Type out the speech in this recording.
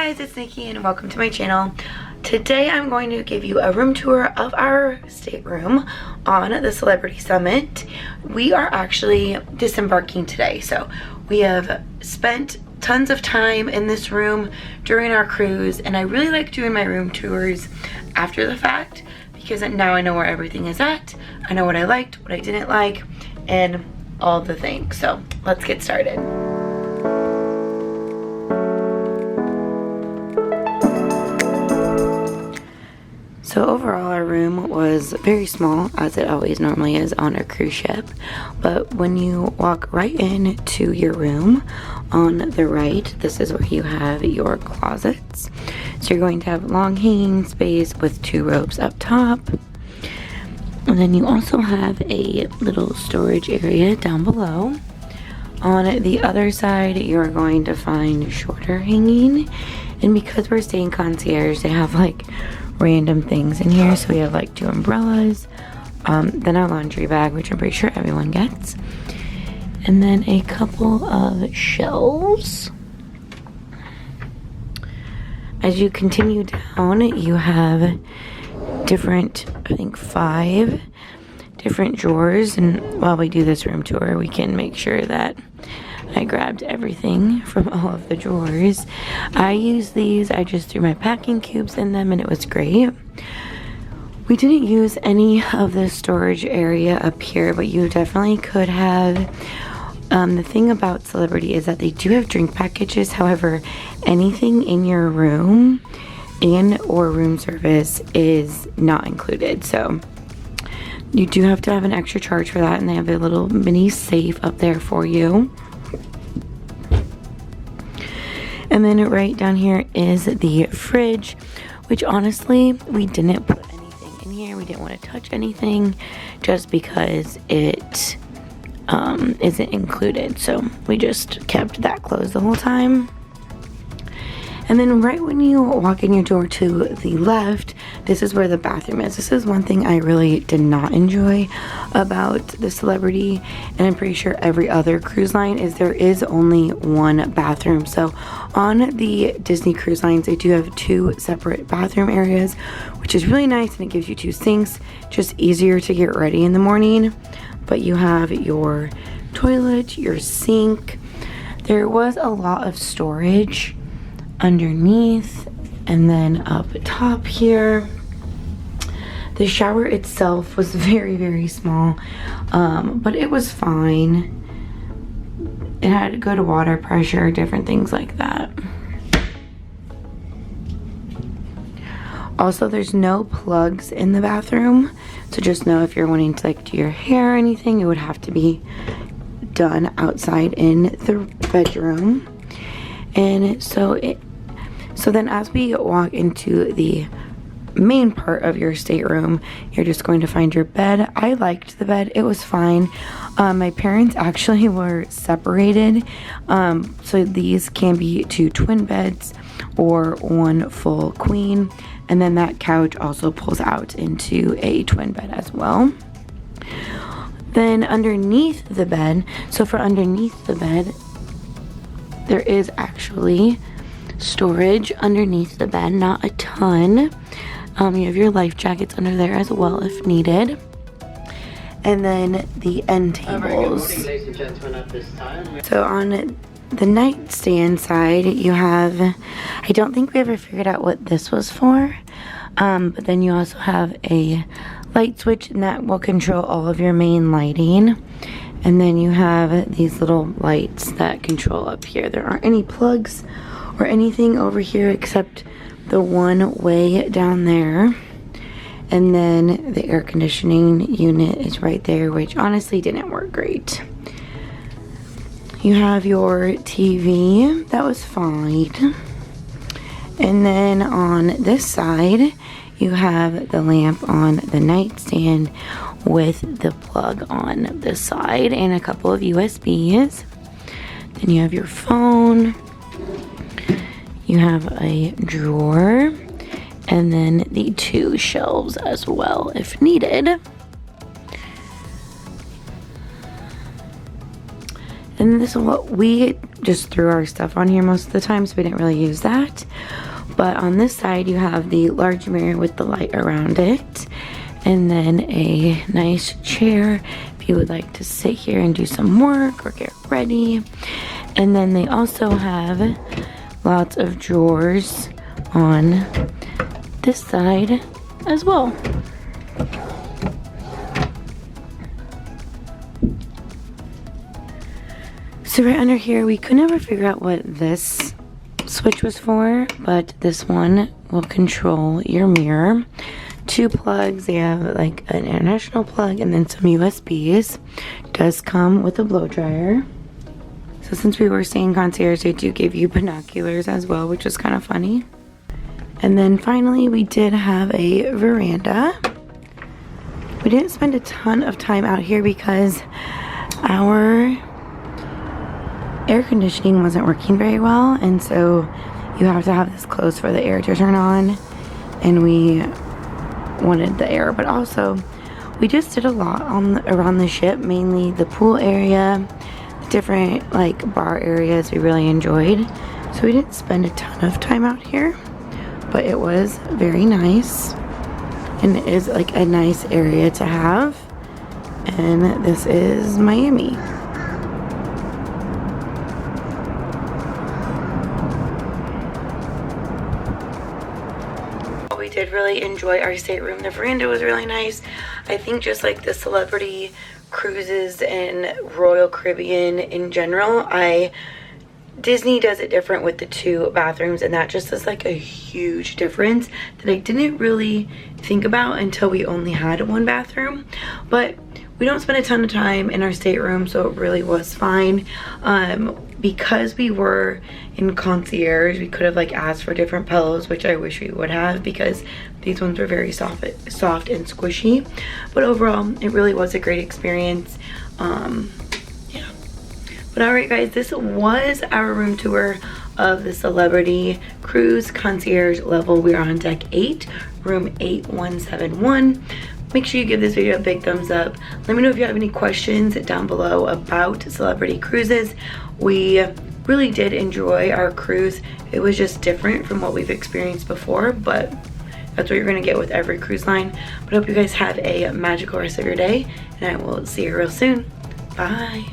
guys, it's Nikki and welcome to my channel. Today I'm going to give you a room tour of our stateroom on the Celebrity Summit. We are actually disembarking today, so we have spent tons of time in this room during our cruise, and I really like doing my room tours after the fact because now I know where everything is at. I know what I liked, what I didn't like, and all the things. So let's get started. So overall our room was very small, as it always normally is on a cruise ship, but when you walk right into your room on the right, this is where you have your closets. So you're going to have long hanging space with 2 ropes up top, and then you also have a little storage area down below. On the other side you're going to find shorter hanging, and because we're staying concierge, they have like random things in here. So we have like 2 umbrellas, then our laundry bag, which I'm pretty sure everyone gets, and then a couple of shelves. As you continue down, you have different, I think 5 different drawers, and while we do this room tour we can make sure that I grabbed everything from all of the drawers. I use these, I just threw my packing cubes in them and it was great. We didn't use any of the storage area up here, but you definitely could have. The thing about Celebrity is that they do have drink packages. However, anything in your room and or room service is not included. So you do have to have an extra charge for that, and they have a little mini safe up there for you. And then right down here is the fridge, which honestly, we didn't put anything in here. We didn't want to touch anything just because it isn't included. So we just kept that closed the whole time. And then right when you walk in your door to the left, this is where the bathroom is. This is one thing I really did not enjoy about the Celebrity, and I'm pretty sure every other cruise line, is there is only one bathroom. So on the Disney cruise lines, they do have 2 separate bathroom areas, which is really nice, and it gives you 2 sinks, just easier to get ready in the morning. But you have your toilet, your sink. There was a lot of storage underneath, and then up top here. The shower itself was very, very small, but it was fine. It had good water pressure, different things like that. Also, there's no plugs in the bathroom, so just know if you're wanting to like do your hair or anything, it would have to be done outside in the bedroom. And so then as we walk into the main part of your stateroom, you're just going to find your bed. I liked the bed, it was fine. My parents actually were separated, so these can be 2 twin beds or 1 full queen, and then that couch also pulls out into a twin bed as well. Then underneath the bed, so for underneath the bed, there is actually storage underneath the bed, not a ton. You have your life jackets under there as well if needed. And then the end tables. So on the nightstand side, you have, I don't think we ever figured out what this was for, but then you also have a light switch, and that will control all of your main lighting. And then you have these little lights that control up here. There aren't any plugs or anything over here except the one way down there. And then the air conditioning unit is right there, which honestly didn't work great. You have your TV, that was fine. And then on this side, you have the lamp on the nightstand with the plug on this side and a couple of USBs. Then you have your phone. You have a drawer, and then the 2 shelves as well if needed. And And this is what we just threw our stuff on here most of the time, so we didn't really use that. But on this side you have the large mirror with the light around it, and then a nice chair if you would like to sit here and do some work or get ready. And then they also have lots of drawers on this side as well. So right under here, we could never figure out what this switch was for, but this one will control your mirror. 2 plugs. They have like an international plug and then some USBs. Does come with a blow dryer. So since we were staying concierge, they do give you binoculars as well, which is kind of funny. And then finally, we did have a veranda. We didn't spend a ton of time out here because our air conditioning wasn't working very well, and so you have to have this closed for the air to turn on, and we wanted the air. But also we just did a lot around the ship, mainly the pool area, the different like bar areas we really enjoyed. So we didn't spend a ton of time out here, but it was very nice, and it is like a nice area to have. And this is Miami. We did really enjoy our stateroom. The veranda was really nice. I think just like the celebrity cruises and Royal Caribbean in general, Disney does it different with the 2 bathrooms, and that just is like a huge difference that I didn't really think about until we only had 1 bathroom. But we don't spend a ton of time in our stateroom, so it really was fine. Because we were in concierge, we could have like asked for different pillows, which I wish we would have, because these ones were very soft and squishy. But overall, it really was a great experience. Yeah. But alright guys, this was our room tour of the Celebrity Cruise Concierge level. We are on deck 8, room 8171. Make sure you give this video a big thumbs up. Let me know if you have any questions down below about Celebrity Cruises. We really did enjoy our cruise. It was just different from what we've experienced before, but that's what you're gonna get with every cruise line. But I hope you guys have a magical rest of your day, and I will see you real soon. Bye.